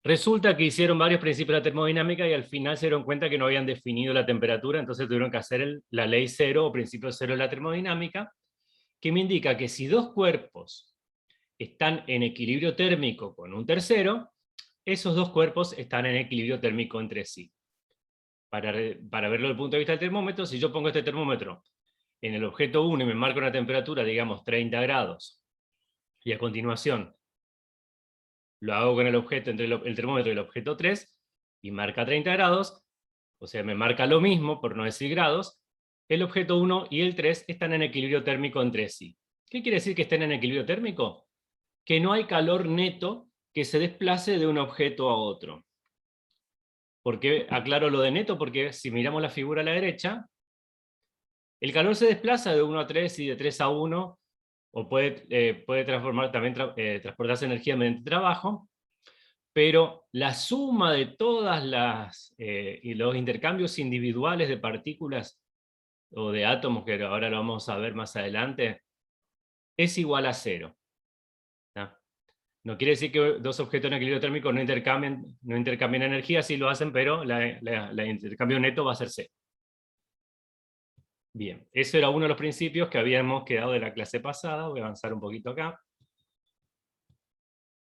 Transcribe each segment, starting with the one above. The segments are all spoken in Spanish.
Resulta que hicieron varios principios de la termodinámica y al final se dieron cuenta que no habían definido la temperatura, entonces tuvieron que hacer la ley cero o principio cero de la termodinámica, que me indica que si dos cuerpos están en equilibrio térmico con un tercero, esos dos cuerpos están en equilibrio térmico entre sí. Para verlo desde el punto de vista del termómetro, si yo pongo este termómetro en el objeto 1 y me marco una temperatura, digamos 30 grados, y a continuación lo hago con el objeto entre el termómetro y el objeto 3, y marca 30 grados, o sea, me marca lo mismo, por no decir grados, el objeto 1 y el 3 están en equilibrio térmico entre sí. ¿Qué quiere decir que estén en equilibrio térmico? Que no hay calor neto que se desplace de un objeto a otro. ¿Por qué aclaro lo de neto? Porque si miramos la figura a la derecha, el calor se desplaza de 1 a 3 y de 3 a 1, o puede transformar, también transportarse energía mediante trabajo, pero la suma de todas y los intercambios individuales de partículas o de átomos, que ahora lo vamos a ver más adelante, es igual a 0. ¿No? No quiere decir que dos objetos en equilibrio térmico no intercambien energía, sí lo hacen, pero el intercambio neto va a ser 0. Bien, eso era uno de los principios que habíamos quedado de la clase pasada. Voy a avanzar un poquito acá.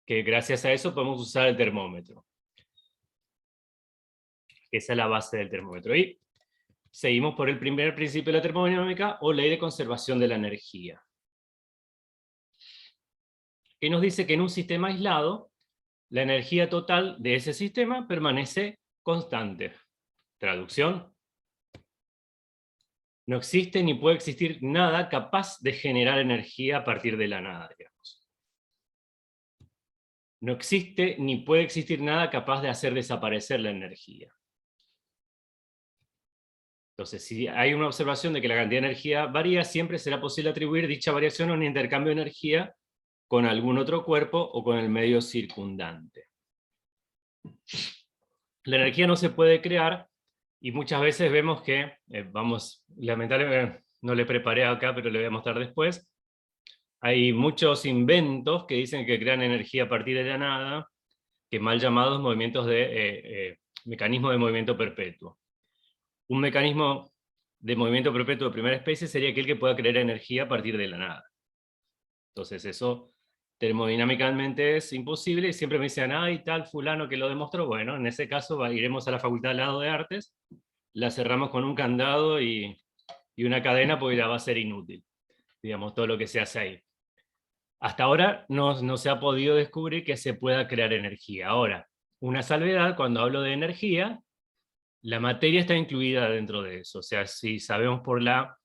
Que gracias a eso podemos usar el termómetro. Esa es la base del termómetro. Y seguimos por el primer principio de la termodinámica, o ley de conservación de la energía, que nos dice que en un sistema aislado, la energía total de ese sistema permanece constante. Traducción: no existe ni puede existir nada capaz de generar energía a partir de la nada, digamos. No existe ni puede existir nada capaz de hacer desaparecer la energía. Entonces, si hay una observación de que la cantidad de energía varía, siempre será posible atribuir dicha variación a un intercambio de energía con algún otro cuerpo o con el medio circundante. La energía no se puede crear, y muchas veces vemos que, lamentablemente no le preparé acá, pero le voy a mostrar después, hay muchos inventos que dicen que crean energía a partir de la nada, que mal llamados mecanismos de movimiento perpetuo. Un mecanismo de movimiento perpetuo de primera especie sería aquel que pueda crear energía a partir de la nada. Entonces eso termodinámicamente es imposible, y siempre me dicen, ay, tal fulano que lo demostró. Bueno, en ese caso iremos a la Facultad al lado de Artes, la cerramos con un candado y una cadena, porque ya va a ser inútil, digamos, todo lo que se hace ahí. Hasta ahora no se ha podido descubrir que se pueda crear energía. Ahora, una salvedad: cuando hablo de energía, la materia está incluida dentro de eso. O sea, si sabemos por la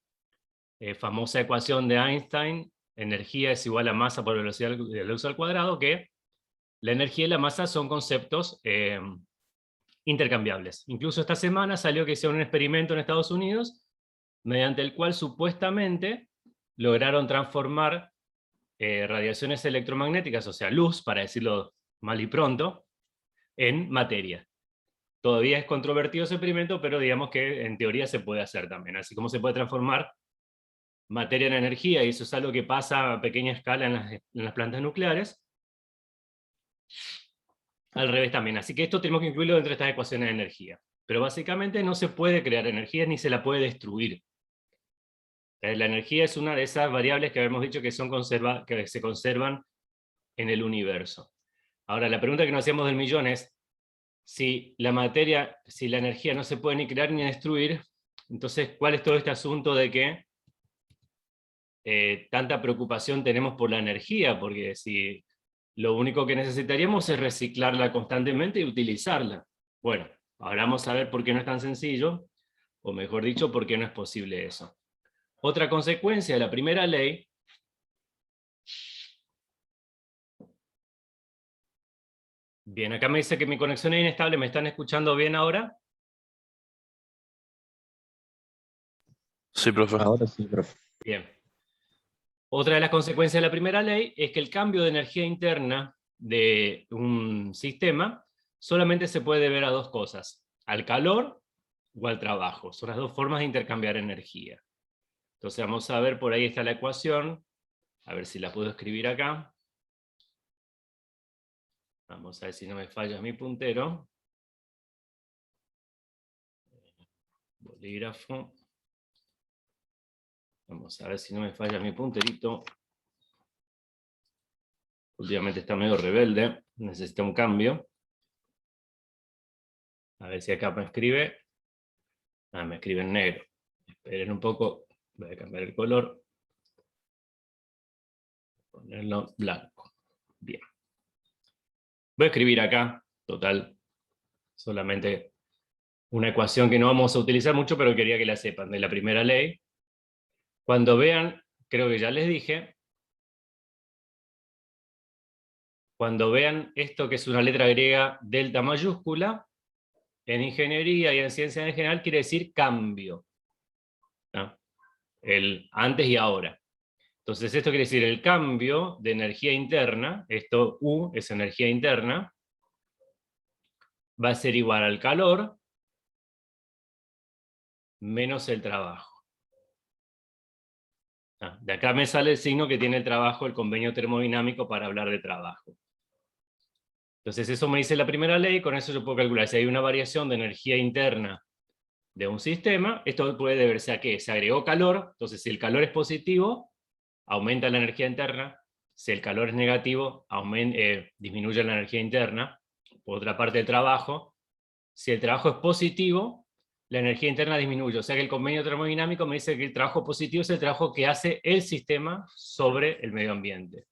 famosa ecuación de Einstein, energía es igual a masa por velocidad de la luz al cuadrado, que la energía y la masa son conceptos intercambiables. Incluso esta semana salió que hicieron un experimento en Estados Unidos, mediante el cual supuestamente lograron transformar radiaciones electromagnéticas, o sea, luz, para decirlo mal y pronto, en materia. Todavía es controvertido ese experimento, pero digamos que en teoría se puede hacer también. Así como se puede transformar materia en energía, y eso es algo que pasa a pequeña escala en las plantas nucleares, al revés también. Así que esto tenemos que incluirlo dentro de estas ecuaciones de energía. Pero básicamente no se puede crear energía ni se la puede destruir. La energía es una de esas variables que habíamos dicho que se conservan en el universo. Ahora, la pregunta que nos hacíamos del millón es: si la energía no se puede ni crear ni destruir, entonces, ¿cuál es todo este asunto de que tanta preocupación tenemos por la energía? Porque si lo único que necesitaríamos es reciclarla constantemente y utilizarla. Bueno, ahora vamos a ver por qué no es tan sencillo, o mejor dicho, por qué no es posible eso. Otra consecuencia de la primera ley Bien, acá me dice que mi conexión es inestable. ¿Me están escuchando bien ahora? Sí, profe. Ahora sí, profe. Bien. Otra de las consecuencias de la primera ley es que el cambio de energía interna de un sistema solamente se puede deber a dos cosas: al calor o al trabajo. Son las dos formas de intercambiar energía. Entonces vamos a ver, por ahí está la ecuación, a ver si la puedo escribir acá. Vamos a ver si no me falla mi puntero. Bolígrafo. Vamos a ver si no me falla mi punterito. Últimamente está medio rebelde, necesita un cambio. A ver si acá me escribe. Ah, me escribe en negro. Esperen un poco, voy a cambiar el color. Ponerlo blanco. Bien. Voy a escribir acá, total, solamente una ecuación que no vamos a utilizar mucho, pero quería que la sepan, de la primera ley. Cuando vean, creo que ya les dije, cuando vean esto que es una letra griega delta mayúscula, en ingeniería y en ciencia en general quiere decir cambio. ¿No? El antes y ahora. Entonces esto quiere decir el cambio de energía interna, esto U es energía interna, va a ser igual al calor menos el trabajo. De acá me sale el signo que tiene el trabajo, el convenio termodinámico para hablar de trabajo. Entonces eso me dice la primera ley, con eso yo puedo calcular si hay una variación de energía interna de un sistema, esto puede deberse a que se agregó calor, entonces si el calor es positivo, aumenta la energía interna, si el calor es negativo, disminuye la energía interna. Por otra parte el trabajo, si el trabajo es positivo, la energía interna disminuye, o sea que el convenio termodinámico me dice que el trabajo positivo es el trabajo que hace el sistema sobre el medio ambiente.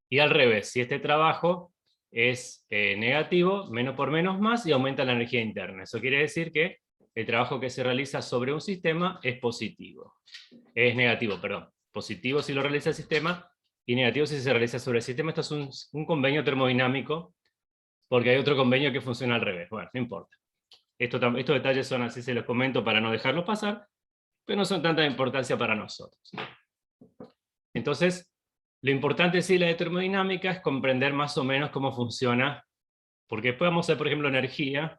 Y al revés, si este trabajo es negativo, menos por menos más, y aumenta la energía interna. Eso quiere decir que el trabajo que se realiza sobre un sistema es positivo. Es negativo, perdón. Positivo si lo realiza el sistema, y negativo si se realiza sobre el sistema. Esto es un convenio termodinámico, porque hay otro convenio que funciona al revés. Bueno, no importa. Estos detalles son así, se los comento para no dejarlos pasar, pero no son tanta importancia para nosotros. Entonces, lo importante sí de la termodinámica es comprender más o menos cómo funciona, porque después vamos a ver, por ejemplo, energía.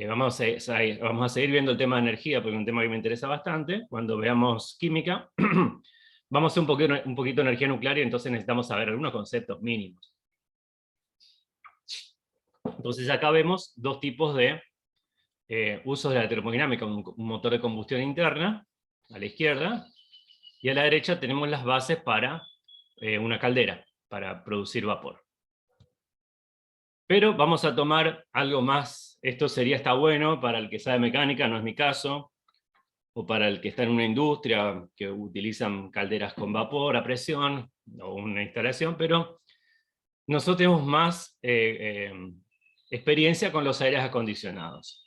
Vamos a seguir viendo el tema de energía, porque es un tema que me interesa bastante. Cuando veamos química, vamos a hacer un poquito de energía nuclear, y entonces necesitamos saber algunos conceptos mínimos. Entonces acá vemos dos tipos de usos de la termodinámica, un motor de combustión interna, a la izquierda, y a la derecha tenemos las bases para una caldera, para producir vapor. Pero vamos a tomar algo más, esto está bueno para el que sabe mecánica, no es mi caso, o para el que está en una industria que utilizan calderas con vapor a presión, o una instalación, pero nosotros tenemos más experiencia con los aires acondicionados.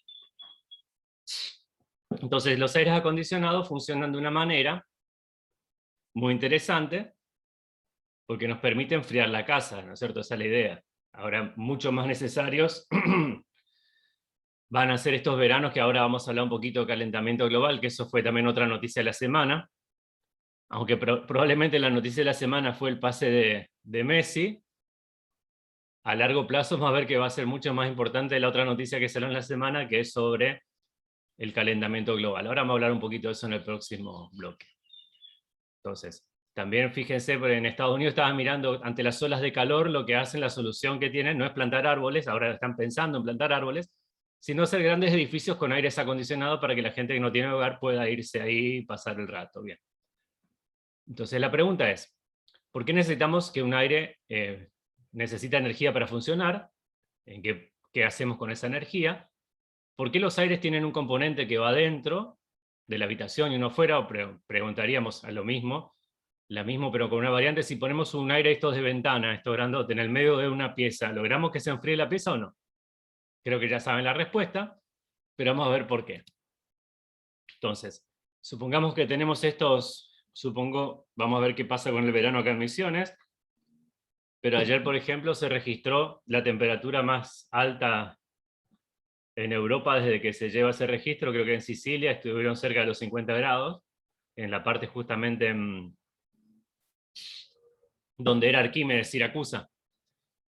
Entonces los aires acondicionados funcionan de una manera muy interesante, porque nos permite enfriar la casa, ¿no es cierto? Esa es la idea. Ahora, mucho más necesarios van a ser estos veranos, que ahora vamos a hablar un poquito de calentamiento global, que eso fue también otra noticia de la semana, aunque probablemente la noticia de la semana fue el pase de Messi. A largo plazo vamos a ver que va a ser mucho más importante la otra noticia que salió en la semana, que es sobre el calentamiento global. Ahora vamos a hablar un poquito de eso en el próximo bloque. Entonces, también fíjense, en Estados Unidos estaban mirando ante las olas de calor, lo que hacen, la solución que tienen no es plantar árboles, ahora están pensando en plantar árboles, sino hacer grandes edificios con aires acondicionados para que la gente que no tiene hogar pueda irse ahí y pasar el rato. Bien. Entonces la pregunta es, ¿por qué necesitamos que un aire necesita energía para funcionar? ¿Qué hacemos con esa energía? ¿Por qué los aires tienen un componente que va dentro de la habitación y uno fuera? O preguntaríamos a lo mismo pero con una variante: si ponemos un aire estos de ventana, estos grandotes, en el medio de una pieza, ¿logramos que se enfríe la pieza o no? Creo que ya saben la respuesta, pero vamos a ver por qué. Entonces, supongamos que tenemos vamos a ver qué pasa con el verano acá en Misiones, pero ayer, por ejemplo, se registró la temperatura más alta en Europa desde que se lleva ese registro. Creo que en Sicilia estuvieron cerca de los 50 grados, en la parte justamente donde era Arquímedes, Siracusa.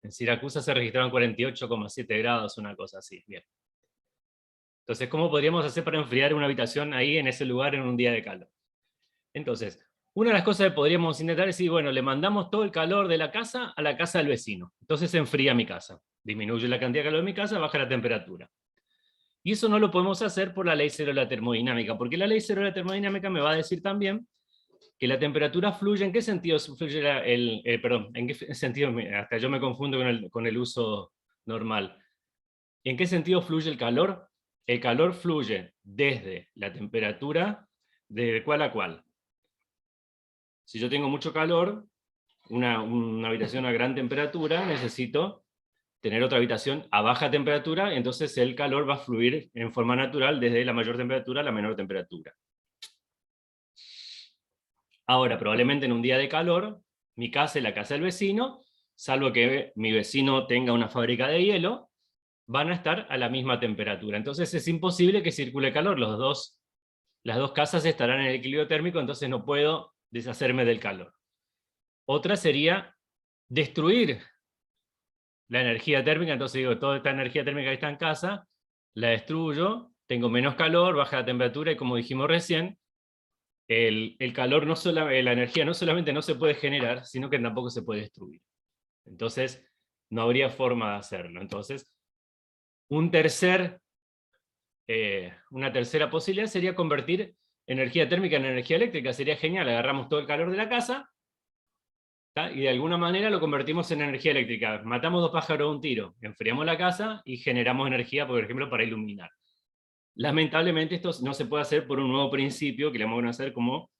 En Siracusa se registraron 48,7 grados, una cosa así. Bien. Entonces, ¿cómo podríamos hacer para enfriar una habitación ahí en ese lugar en un día de calor? Entonces, Una de las cosas que podríamos intentar es decir, bueno, le mandamos todo el calor de la casa a la casa del vecino. Entonces se enfría mi casa. Disminuye la cantidad de calor de mi casa, baja la temperatura. Y eso no lo podemos hacer por la ley cero de la termodinámica, porque la ley cero de la termodinámica me va a decir también que la temperatura fluye. ¿En qué sentido fluye perdón, en qué sentido, hasta yo me confundo con el uso normal. ¿En qué sentido fluye el calor? El calor fluye desde la temperatura, ¿de cuál a cuál? Si yo tengo mucho calor, una habitación a gran temperatura, necesito tener otra habitación a baja temperatura, entonces el calor va a fluir en forma natural desde la mayor temperatura a la menor temperatura. Ahora, probablemente en un día de calor, mi casa y la casa del vecino, salvo que mi vecino tenga una fábrica de hielo, van a estar a la misma temperatura. Entonces es imposible que circule calor. Las dos casas estarán en el equilibrio térmico, entonces no puedo deshacerme del calor. Otra sería destruir la energía térmica. Entonces digo, toda esta energía térmica que está en casa, la destruyo, tengo menos calor, baja la temperatura, y como dijimos recién, el calor la energía no solamente no se puede generar, sino que tampoco se puede destruir. Entonces, no habría forma de hacerlo. Entonces, una tercera posibilidad sería convertir energía térmica en energía eléctrica. Sería genial, agarramos todo el calor de la casa, ¿tá? Y de alguna manera lo convertimos en energía eléctrica. Matamos dos pájaros de un tiro, enfriamos la casa y generamos energía, por ejemplo, para iluminar. Lamentablemente esto no se puede hacer por un nuevo principio que le vamos a hacer como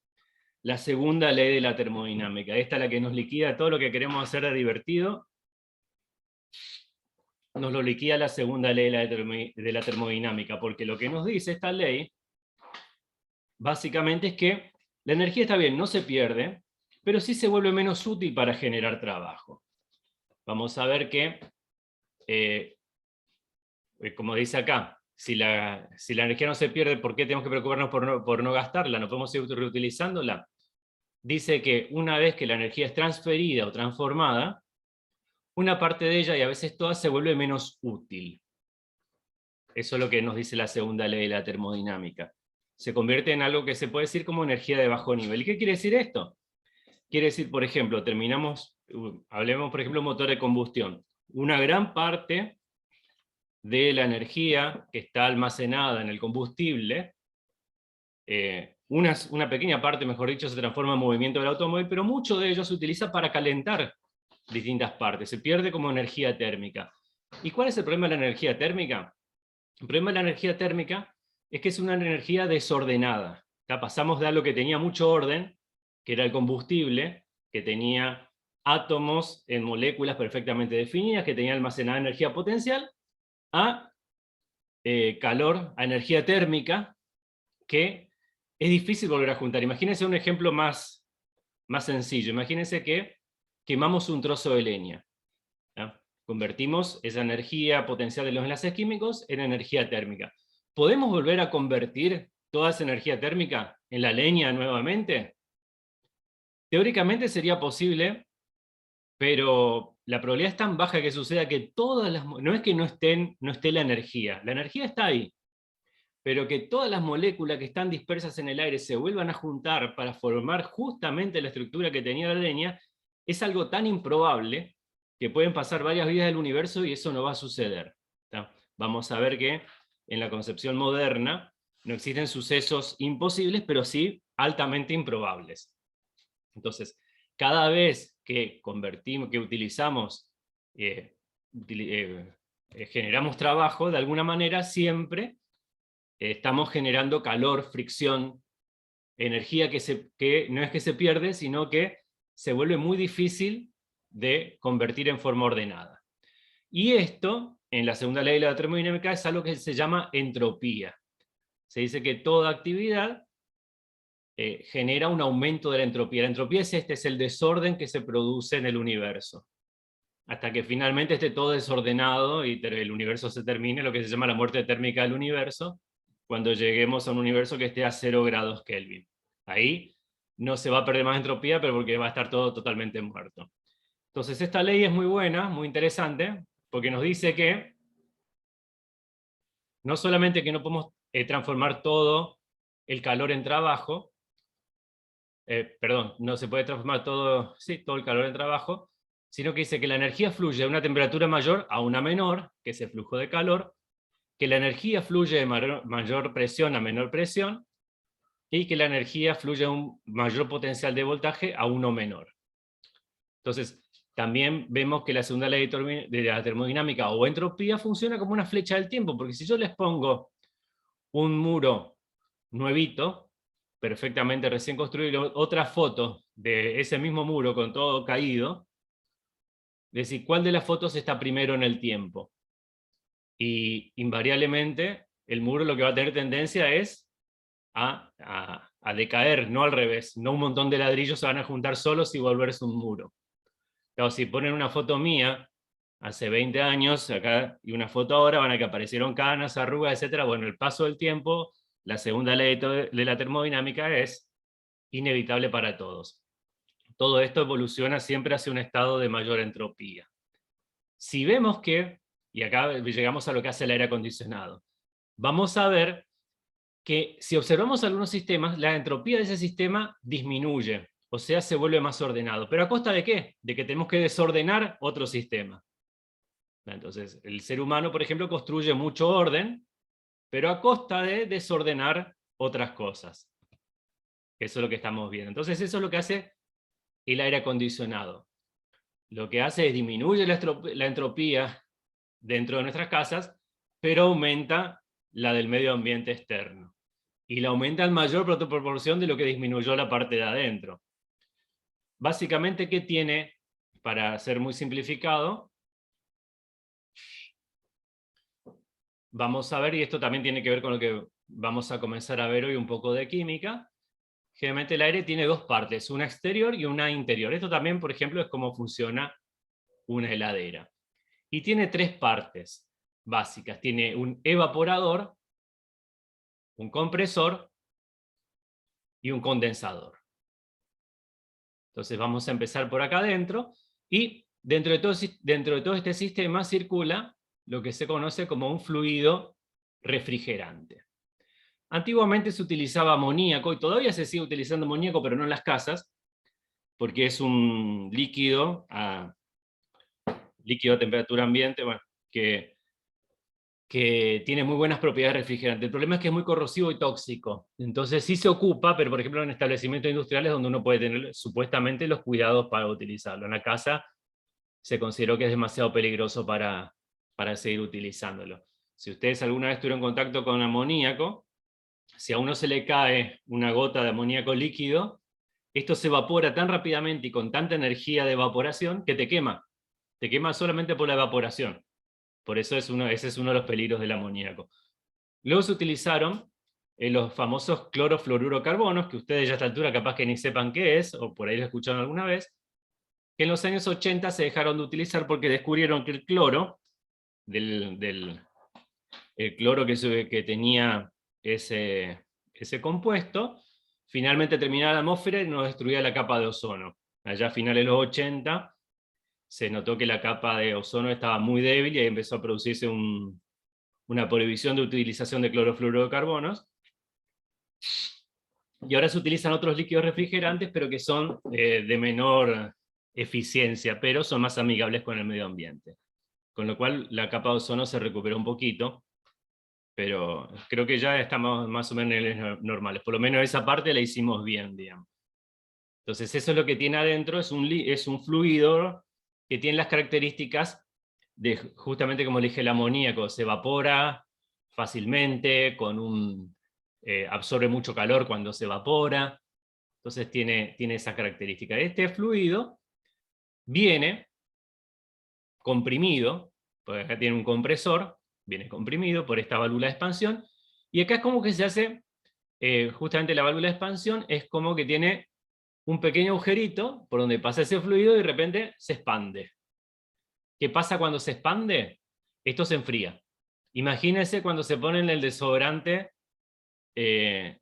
la segunda ley de la termodinámica. Esta es la que nos liquida todo lo que queremos hacer de divertido. Nos lo liquida la segunda ley de la termodinámica, porque lo que nos dice esta ley, básicamente es que la energía está bien, no se pierde, pero sí se vuelve menos útil para generar trabajo. Vamos a ver que, como dice acá, si la energía no se pierde, ¿por qué tenemos que preocuparnos por no gastarla? ¿No podemos seguir reutilizándola? Dice que una vez que la energía es transferida o transformada, una parte de ella, y a veces toda, se vuelve menos útil. Eso es lo que nos dice la segunda ley de la termodinámica. Se convierte en algo que se puede decir como energía de bajo nivel. ¿Y qué quiere decir esto? Quiere decir, por ejemplo, hablemos por ejemplo de un motor de combustión. Una gran parte de la energía que está almacenada en el combustible, una pequeña parte, mejor dicho, se transforma en movimiento del automóvil, pero mucho de ello se utiliza para calentar distintas partes, se pierde como energía térmica. ¿Y cuál es el problema de la energía térmica? El problema de la energía térmica es que es una energía desordenada. ¿Tá? Pasamos de algo que tenía mucho orden, que era el combustible, que tenía átomos en moléculas perfectamente definidas, que tenía almacenada energía potencial, a calor, a energía térmica, que es difícil volver a juntar. Imagínense un ejemplo más sencillo. Imagínense que quemamos un trozo de leña. ¿Ya? Convertimos esa energía potencial de los enlaces químicos en energía térmica. ¿Podemos volver a convertir toda esa energía térmica en la leña nuevamente? Teóricamente sería posible, pero la probabilidad es tan baja que suceda que no es que no esté la energía está ahí, pero que todas las moléculas que están dispersas en el aire se vuelvan a juntar para formar justamente la estructura que tenía la leña, es algo tan improbable que pueden pasar varias vidas del universo y eso no va a suceder. ¿Tá? Vamos a ver que en la concepción moderna no existen sucesos imposibles, pero sí altamente improbables. Entonces, cada vez que utilizamos, generamos trabajo, de alguna manera siempre estamos generando calor, fricción, energía que no es que se pierde, sino que se vuelve muy difícil de convertir en forma ordenada. Y esto, en la segunda ley de la termodinámica, es algo que se llama entropía. Se dice que toda actividad genera un aumento de la entropía. La entropía es el desorden que se produce en el universo, hasta que finalmente esté todo desordenado y el universo se termine, lo que se llama la muerte térmica del universo, cuando lleguemos a un universo que esté a 0 grados Kelvin. Ahí no se va a perder más entropía, pero porque va a estar todo totalmente muerto. Entonces esta ley es muy buena, muy interesante, porque nos dice que no solamente que no podemos transformar todo el calor en trabajo, perdón, no se puede transformar todo, sí, todo el calor en trabajo, sino que dice que la energía fluye de una temperatura mayor a una menor, que es el flujo de calor, que la energía fluye de mayor presión a menor presión, y que la energía fluye a un mayor potencial de voltaje a uno menor. Entonces, también vemos que la segunda ley de la termodinámica o entropía funciona como una flecha del tiempo, porque si yo les pongo un muro nuevito, perfectamente recién construido, otra foto de ese mismo muro con todo caído, es decir, ¿cuál de las fotos está primero en el tiempo? Y invariablemente el muro lo que va a tener tendencia es a decaer, no al revés, no un montón de ladrillos se van a juntar solos y volverse un muro. Claro, si ponen una foto mía hace 20 años acá y una foto ahora, van a que aparecieron canas, arrugas, etc. Bueno, el paso del tiempo, la segunda ley de la termodinámica es inevitable para todos. Todo esto evoluciona siempre hacia un estado de mayor entropía. Si vemos que, y acá llegamos a lo que hace el aire acondicionado, vamos a ver que si observamos algunos sistemas, la entropía de ese sistema disminuye, o sea, se vuelve más ordenado. ¿Pero a costa de qué? De que tenemos que desordenar otro sistema. Entonces, el ser humano, por ejemplo, construye mucho orden, pero a costa de desordenar otras cosas. Eso es lo que estamos viendo. Entonces, eso es lo que hace el aire acondicionado. Lo que hace es disminuye la entropía dentro de nuestras casas, pero aumenta la del medio ambiente externo. Y la aumenta en mayor proporción de lo que disminuyó la parte de adentro. Básicamente, ¿qué tiene? Para ser muy simplificado, vamos a ver, y esto también tiene que ver con lo que vamos a comenzar a ver hoy un poco de química. Generalmente el aire tiene dos partes, una exterior y una interior. Esto también, por ejemplo, es cómo funciona una heladera. Y tiene tres partes básicas. Tiene un evaporador, un compresor y un condensador. Entonces vamos a empezar por acá adentro, y dentro de todo este sistema circula lo que se conoce como un fluido refrigerante. Antiguamente se utilizaba amoníaco, y todavía se sigue utilizando amoníaco, pero no en las casas, porque es un líquido a temperatura ambiente, bueno, que tiene muy buenas propiedades refrigerantes. El problema es que es muy corrosivo y tóxico. Entonces sí se ocupa, pero por ejemplo en establecimientos industriales donde uno puede tener supuestamente los cuidados para utilizarlo. En la casa se consideró que es demasiado peligroso para seguir utilizándolo. Si ustedes alguna vez tuvieron contacto con amoníaco, si a uno se le cae una gota de amoníaco líquido, esto se evapora tan rápidamente y con tanta energía de evaporación que te quema. Te quema solamente por la evaporación. Por eso ese es uno de los peligros del amoníaco. Luego se utilizaron los famosos clorofluorocarbonos, que ustedes ya a esta altura capaz que ni sepan qué es, o por ahí lo escucharon alguna vez, que en los años 80 se dejaron de utilizar porque descubrieron que el cloro, el cloro que tenía ese compuesto, finalmente terminaba la atmósfera y nos destruía la capa de ozono. Allá a finales de los 80 se notó que la capa de ozono estaba muy débil y ahí empezó a producirse una prohibición de utilización de clorofluorocarbonos. Y ahora se utilizan otros líquidos refrigerantes, pero que son de menor eficiencia, pero son más amigables con el medio ambiente. Con lo cual la capa de ozono se recuperó un poquito, pero creo que ya estamos más o menos en niveles normales. Por lo menos esa parte la hicimos bien, digamos. Entonces eso es lo que tiene adentro, es un fluido que tiene las características de, justamente como le dije, el amoníaco, se evapora fácilmente, absorbe mucho calor cuando se evapora, entonces tiene esa característica. Este fluido viene comprimido, porque acá tiene un compresor, viene comprimido por esta válvula de expansión, y acá es como que se hace, justamente la válvula de expansión es como que tiene un pequeño agujerito por donde pasa ese fluido y de repente se expande. ¿Qué pasa cuando se expande? Esto se enfría. Imagínense cuando se pone el desodorante en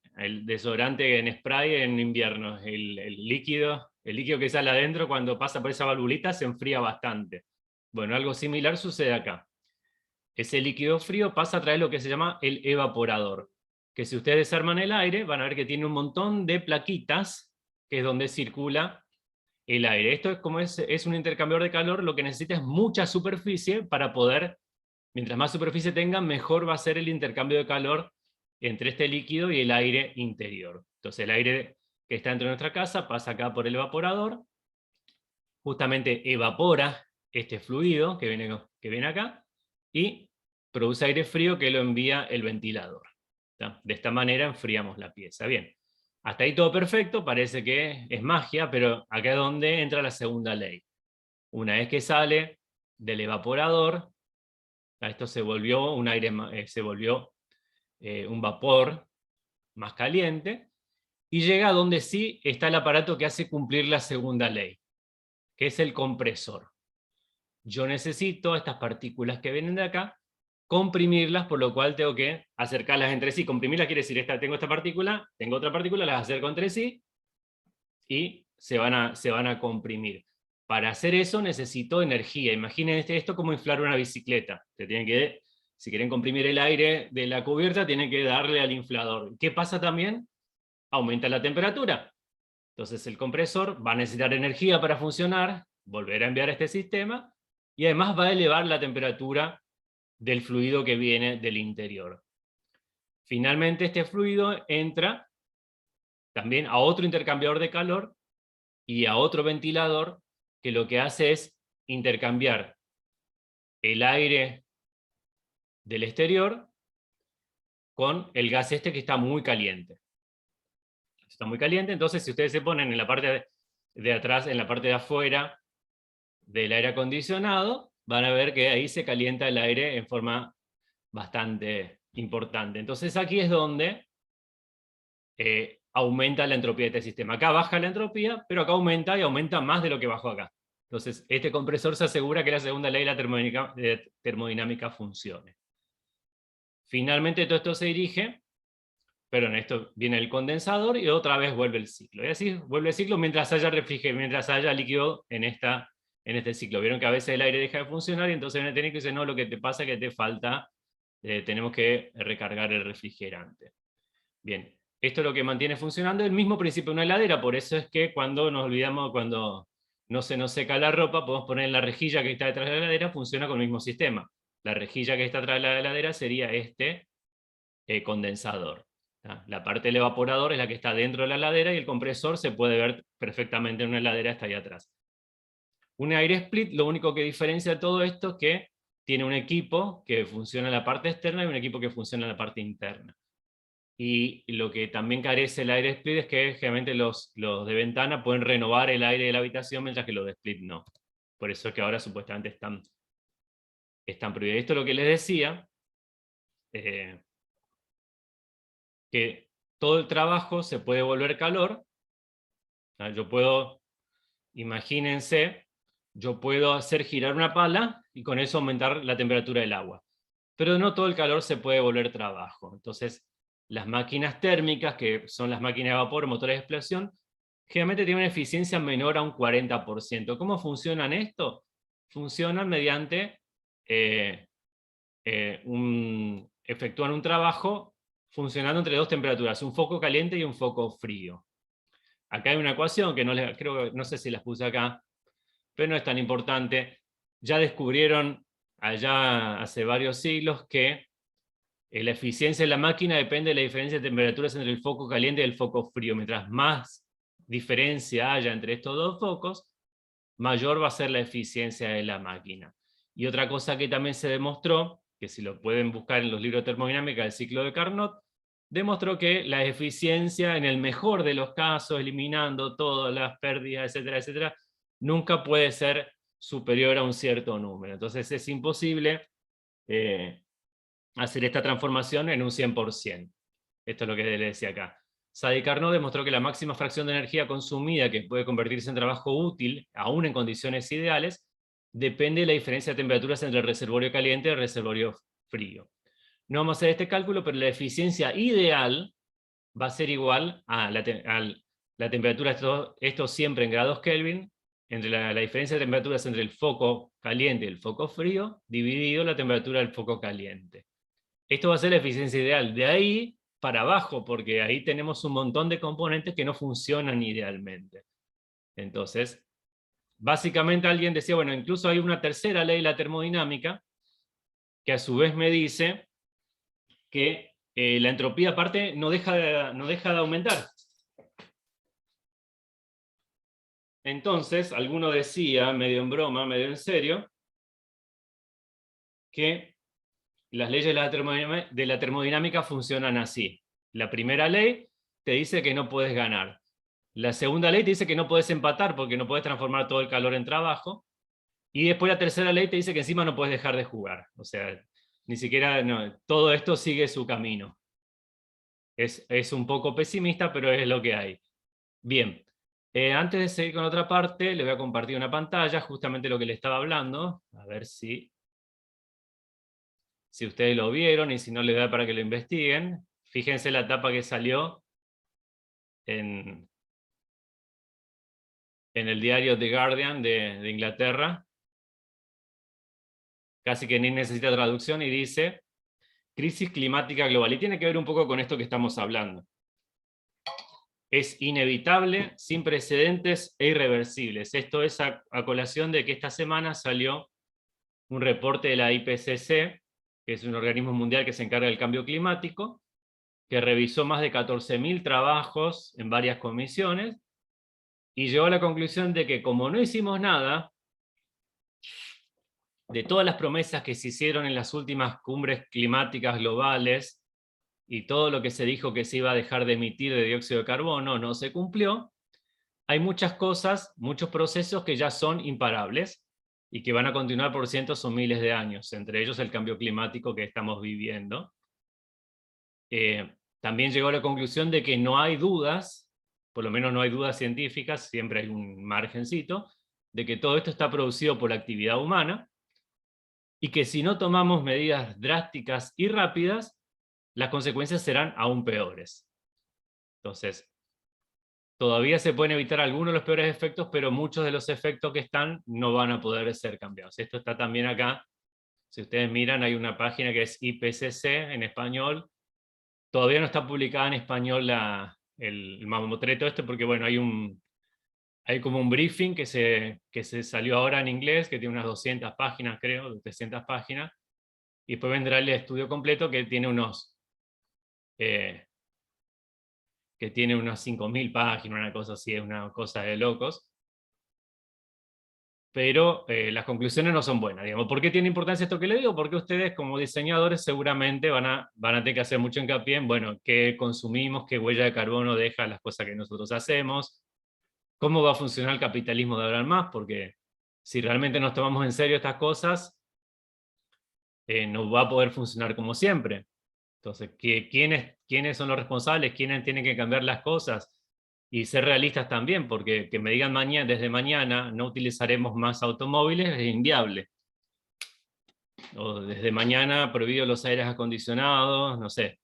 spray en invierno, el líquido que sale adentro cuando pasa por esa valvulita se enfría bastante. Bueno, algo similar sucede acá. Ese líquido frío pasa a través de lo que se llama el evaporador, que si ustedes desarman el aire van a ver que tiene un montón de plaquitas que es donde circula el aire. Esto es como es un intercambiador de calor, lo que necesita es mucha superficie para poder, mientras más superficie tenga, mejor va a ser el intercambio de calor entre este líquido y el aire interior. Entonces el aire que está dentro de nuestra casa pasa acá por el evaporador, justamente evapora este fluido que viene acá, y produce aire frío que lo envía el ventilador. ¿Tá? De esta manera enfriamos la pieza. Bien, hasta ahí todo perfecto, parece que es magia, pero acá es donde entra la segunda ley. Una vez que sale del evaporador, esto se volvió un aire, se volvió un vapor más caliente, y llega a donde sí está el aparato que hace cumplir la segunda ley, que es el compresor. Yo necesito estas partículas que vienen de acá, comprimirlas, por lo cual tengo que acercarlas entre sí. Comprimirlas quiere decir, tengo esta partícula, tengo otra partícula, las acerco entre sí, y se van a comprimir. Para hacer eso necesito energía. Imagínense esto como inflar una bicicleta. Si quieren comprimir el aire de la cubierta, tienen que darle al inflador. ¿Qué pasa también? Aumenta la temperatura. Entonces el compresor va a necesitar energía para funcionar, volver a enviar a este sistema, y además va a elevar la temperatura del fluido que viene del interior. Finalmente este fluido entra también a otro intercambiador de calor y a otro ventilador, que lo que hace es intercambiar el aire del exterior con el gas este que está muy caliente. Está muy caliente, entonces si ustedes se ponen en la parte de atrás, en la parte de afuera del aire acondicionado, van a ver que ahí se calienta el aire en forma bastante importante. Entonces aquí es donde aumenta la entropía de este sistema. Acá baja la entropía, pero acá aumenta, y aumenta más de lo que bajó acá. Entonces este compresor se asegura que la segunda ley de termodinámica funcione. Finalmente todo esto se dirige, pero en esto viene el condensador y otra vez vuelve el ciclo. Y así vuelve el ciclo mientras haya líquido en este ciclo. Vieron que a veces el aire deja de funcionar y entonces viene el técnico y dice, no, lo que te pasa es que te falta, tenemos que recargar el refrigerante. Bien, esto es lo que mantiene funcionando el mismo principio de una heladera. Por eso es que cuando nos olvidamos, cuando no se nos seca la ropa, podemos poner en la rejilla que está detrás de la heladera, funciona con el mismo sistema. La rejilla que está detrás de la heladera sería este condensador. La parte del evaporador es la que está dentro de la heladera, y el compresor se puede ver perfectamente en una heladera, está ahí atrás. Un aire split, lo único que diferencia de todo esto es que tiene un equipo que funciona en la parte externa y un equipo que funciona en la parte interna. Y lo que también carece el aire split es que generalmente los de ventana pueden renovar el aire de la habitación, mientras que los de split no. Por eso es que ahora supuestamente están prohibidos. Esto es lo que les decía, que todo el trabajo se puede volver calor. Yo puedo, imagínense, yo puedo hacer girar una pala y con eso aumentar la temperatura del agua. Pero no todo el calor se puede volver trabajo. Entonces, las máquinas térmicas, que son las máquinas de vapor, motores de explosión, generalmente tienen una eficiencia menor a un 40%. ¿Cómo funcionan esto? Funcionan mediante, efectúan un trabajo funcionando entre dos temperaturas, un foco caliente y un foco frío. Acá hay una ecuación que no sé si las puse acá, pero no es tan importante. Ya descubrieron allá hace varios siglos que la eficiencia de la máquina depende de la diferencia de temperaturas entre el foco caliente y el foco frío. Mientras más diferencia haya entre estos dos focos, mayor va a ser la eficiencia de la máquina. Y otra cosa que también se demostró, que si lo pueden buscar en los libros de termodinámica del ciclo de Carnot, demostró que la eficiencia, en el mejor de los casos, eliminando todas las pérdidas, etcétera, etcétera, nunca puede ser superior a un cierto número. Entonces es imposible hacer esta transformación en un 100%. Esto es lo que le decía acá. Sadi-Carnot demostró que la máxima fracción de energía consumida que puede convertirse en trabajo útil, aún en condiciones ideales, depende de la diferencia de temperaturas entre el reservorio caliente y el reservorio frío. No vamos a hacer este cálculo, pero la eficiencia ideal va a ser igual a la temperatura, esto siempre en grados Kelvin, entre la diferencia de temperaturas entre el foco caliente y el foco frío, dividido la temperatura del foco caliente. Esto va a ser la eficiencia ideal. De ahí, para abajo, porque ahí tenemos un montón de componentes que no funcionan idealmente. Entonces, básicamente alguien decía, bueno, incluso hay una tercera ley de la termodinámica, que a su vez me dice que la entropía aparte no deja de aumentar. Entonces, alguno decía, medio en broma, medio en serio, que las leyes de la termodinámica funcionan así. La primera ley te dice que no puedes ganar. La segunda ley te dice que no puedes empatar porque no puedes transformar todo el calor en trabajo. Y después la tercera ley te dice que encima no puedes dejar de jugar. O sea, ni siquiera, no, todo esto sigue su camino. Es un poco pesimista, pero es lo que hay. Bien, antes de seguir con otra parte, les voy a compartir una pantalla, justamente lo que les estaba hablando. A ver si ustedes lo vieron, y si no les da para que lo investiguen. Fíjense la tapa que salió en el diario The Guardian de Inglaterra. Casi que ni necesita traducción, y dice: crisis climática global. Y tiene que ver un poco con esto que estamos hablando. Es inevitable, sin precedentes e irreversibles. Esto es a colación de que esta semana salió un reporte de la IPCC, que es un organismo mundial que se encarga del cambio climático, que revisó más de 14.000 trabajos en varias comisiones, y llegó a la conclusión de que como no hicimos nada, de todas las promesas que se hicieron en las últimas cumbres climáticas globales, y todo lo que se dijo que se iba a dejar de emitir de dióxido de carbono no se cumplió, hay muchas cosas, muchos procesos que ya son imparables, y que van a continuar por cientos o miles de años, entre ellos el cambio climático que estamos viviendo. También llegó a la conclusión de que no hay dudas, por lo menos no hay dudas científicas, siempre hay un margencito, de que todo esto está producido por la actividad humana, y que si no tomamos medidas drásticas y rápidas, las consecuencias serán aún peores. Entonces, todavía se pueden evitar algunos de los peores efectos, pero muchos de los efectos que están no van a poder ser cambiados. Esto está también acá. Si ustedes miran, hay una página que es IPCC en español. Todavía no está publicada en español el mamotreto este, porque bueno, hay como un briefing que se salió ahora en inglés, que tiene unas 200 páginas, creo, 300 páginas, y después vendrá el estudio completo que tiene unas 5.000 páginas, una cosa así, es una cosa de locos. Pero las conclusiones no son buenas, digamos. ¿Por qué tiene importancia esto que le digo? Porque ustedes como diseñadores seguramente van a tener que hacer mucho hincapié en, bueno, qué consumimos, qué huella de carbono deja las cosas que nosotros hacemos, cómo va a funcionar el capitalismo de ahora en más, porque si realmente nos tomamos en serio estas cosas, no va a poder funcionar como siempre. Entonces, ¿quiénes son los responsables? ¿Quiénes tienen que cambiar las cosas? Y ser realistas también, porque que me digan desde mañana no utilizaremos más automóviles es inviable. O desde mañana prohibido los aires acondicionados, no sé,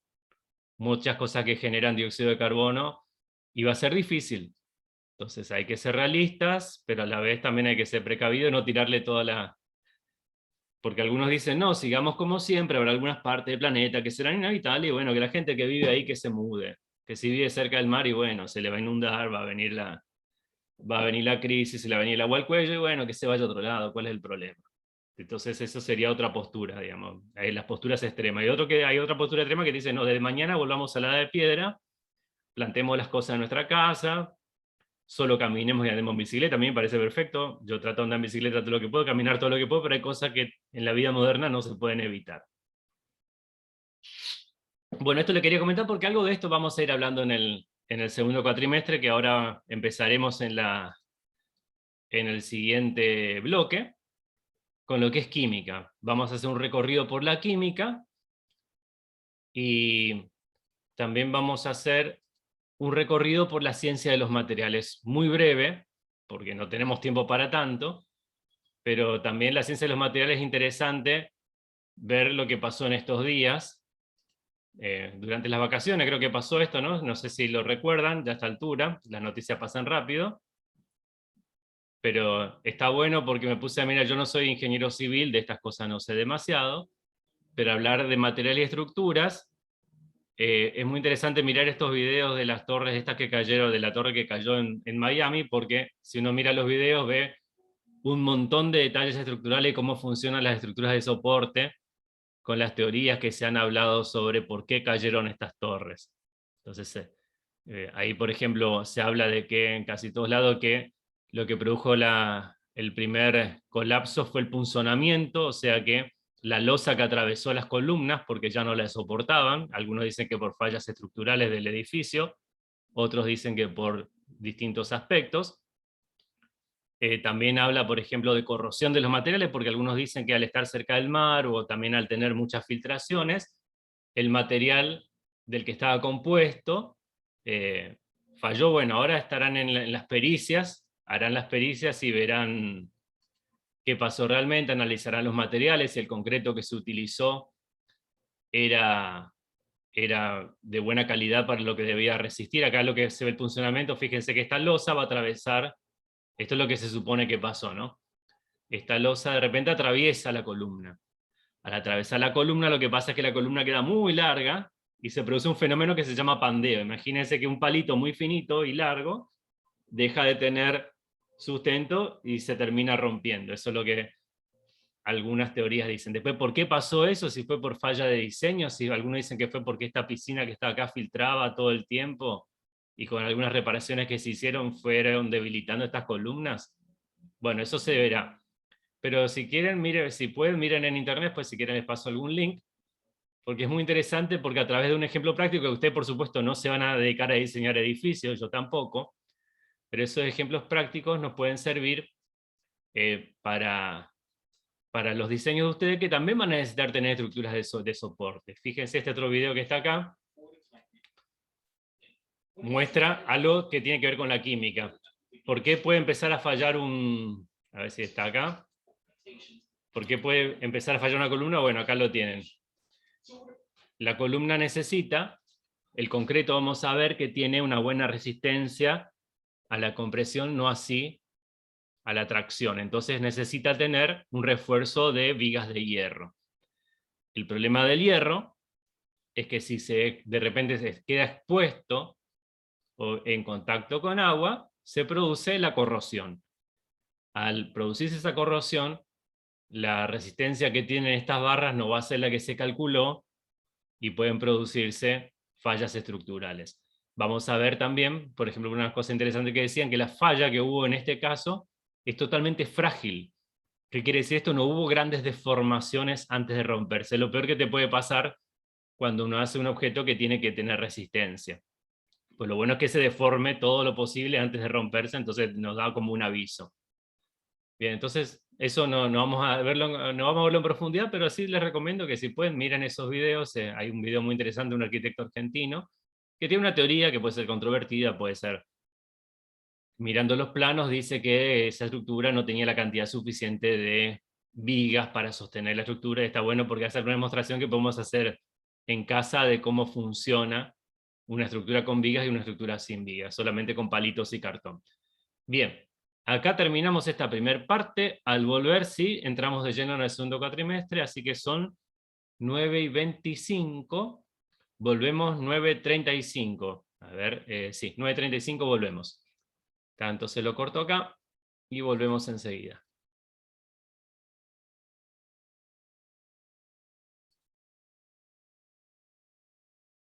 muchas cosas que generan dióxido de carbono, y va a ser difícil. Entonces hay que ser realistas, pero a la vez también hay que ser precavido y no tirarle toda la... Porque algunos dicen, no, sigamos como siempre, habrá algunas partes del planeta que serán inhabitables, y bueno, que la gente que vive ahí que se mude, que si vive cerca del mar, y bueno, se le va a inundar, va a venir la crisis, se le va a venir el agua al cuello, y bueno, que se vaya a otro lado, ¿cuál es el problema? Entonces eso sería otra postura, digamos, hay las posturas extremas. Hay otra postura extrema que dice, no, desde mañana volvamos a la edad de piedra, plantemos las cosas en nuestra casa, solo caminemos y andemos en bicicleta. A mí me parece perfecto, yo trato de andar en bicicleta todo lo que puedo, caminar todo lo que puedo, pero hay cosas que en la vida moderna no se pueden evitar. Bueno, esto le quería comentar porque algo de esto vamos a ir hablando en el segundo cuatrimestre, que ahora empezaremos en el siguiente bloque, con lo que es química. Vamos a hacer un recorrido por la química, y también vamos a hacer un recorrido por la ciencia de los materiales, muy breve, porque no tenemos tiempo para tanto, pero también la ciencia de los materiales es interesante ver lo que pasó en estos días. Durante las vacaciones creo que pasó esto, ¿no? No sé si lo recuerdan, ya a esta altura, las noticias pasan rápido, pero está bueno porque me puse a mirar, yo no soy ingeniero civil, de estas cosas no sé demasiado, pero hablar de materiales y estructuras Es muy interesante mirar estos videos de las torres estas que cayeron, de la torre que cayó en Miami, porque si uno mira los videos ve un montón de detalles estructurales y cómo funcionan las estructuras de soporte, con las teorías que se han hablado sobre por qué cayeron estas torres. Entonces, ahí, por ejemplo, se habla de que en casi todos lados que lo que produjo el primer colapso fue el punzonamiento, o sea que la losa que atravesó las columnas porque ya no las soportaban. Algunos dicen que por fallas estructurales del edificio, otros dicen que por distintos aspectos. También habla, por ejemplo, de corrosión de los materiales, porque algunos dicen que al estar cerca del mar o también al tener muchas filtraciones, el material del que estaba compuesto falló. Bueno, ahora estarán en las pericias, harán las pericias y verán qué pasó realmente, analizarán los materiales, si el concreto que se utilizó era de buena calidad para lo que debía resistir. Acá lo que se ve el funcionamiento, fíjense que esta losa va a atravesar, esto es lo que se supone que pasó, ¿no? Esta losa de repente atraviesa la columna. Al atravesar la columna, lo que pasa es que la columna queda muy larga y se produce un fenómeno que se llama pandeo. Imagínense que un palito muy finito y largo deja de tener sustento y se termina rompiendo. Eso es lo que algunas teorías dicen. Después, ¿por qué pasó eso? Si fue por falla de diseño, si algunos dicen que fue porque esta piscina que está acá filtraba todo el tiempo y con algunas reparaciones que se hicieron fueron debilitando estas columnas. Bueno, eso se verá. Pero si quieren, miren, si pueden, miren en internet, pues si quieren les paso algún link, porque es muy interesante, porque a través de un ejemplo práctico, que ustedes por supuesto no se van a dedicar a diseñar edificios, yo tampoco, pero esos ejemplos prácticos nos pueden servir para los diseños de ustedes, que también van a necesitar tener estructuras de soporte. Fíjense este otro video que está acá, muestra algo que tiene que ver con la química. ¿Por qué puede empezar a fallar a ver si está acá? ¿Por qué puede empezar a fallar una columna? Bueno, acá lo tienen. La columna necesita, el concreto vamos a ver que tiene una buena resistencia a la compresión, no así a la tracción. Entonces necesita tener un refuerzo de vigas de hierro. El problema del hierro es que si de repente se queda expuesto o en contacto con agua, se produce la corrosión. Al producirse esa corrosión, la resistencia que tienen estas barras no va a ser la que se calculó y pueden producirse fallas estructurales. Vamos a ver también, por ejemplo, una cosa interesante que decían, que la falla que hubo en este caso es totalmente frágil. ¿Qué quiere decir esto? No hubo grandes deformaciones antes de romperse. Lo peor que te puede pasar cuando uno hace un objeto que tiene que tener resistencia. Pues lo bueno es que se deforme todo lo posible antes de romperse, entonces nos da como un aviso. Bien, entonces eso no vamos a verlo, no vamos a verlo en profundidad, pero sí les recomiendo que si pueden miren esos videos. Hay un video muy interesante de un arquitecto argentino que tiene una teoría que puede ser controvertida, puede ser, mirando los planos, dice que esa estructura no tenía la cantidad suficiente de vigas para sostener la estructura. Está bueno porque hace una demostración que podemos hacer en casa de cómo funciona una estructura con vigas y una estructura sin vigas, solamente con palitos y cartón. Bien, acá terminamos esta primera parte. Al volver, sí, entramos de lleno en el segundo cuatrimestre, así que son 9:25, volvemos 9:35. A ver, sí, 9:35 volvemos. Entonces lo corto acá y volvemos enseguida.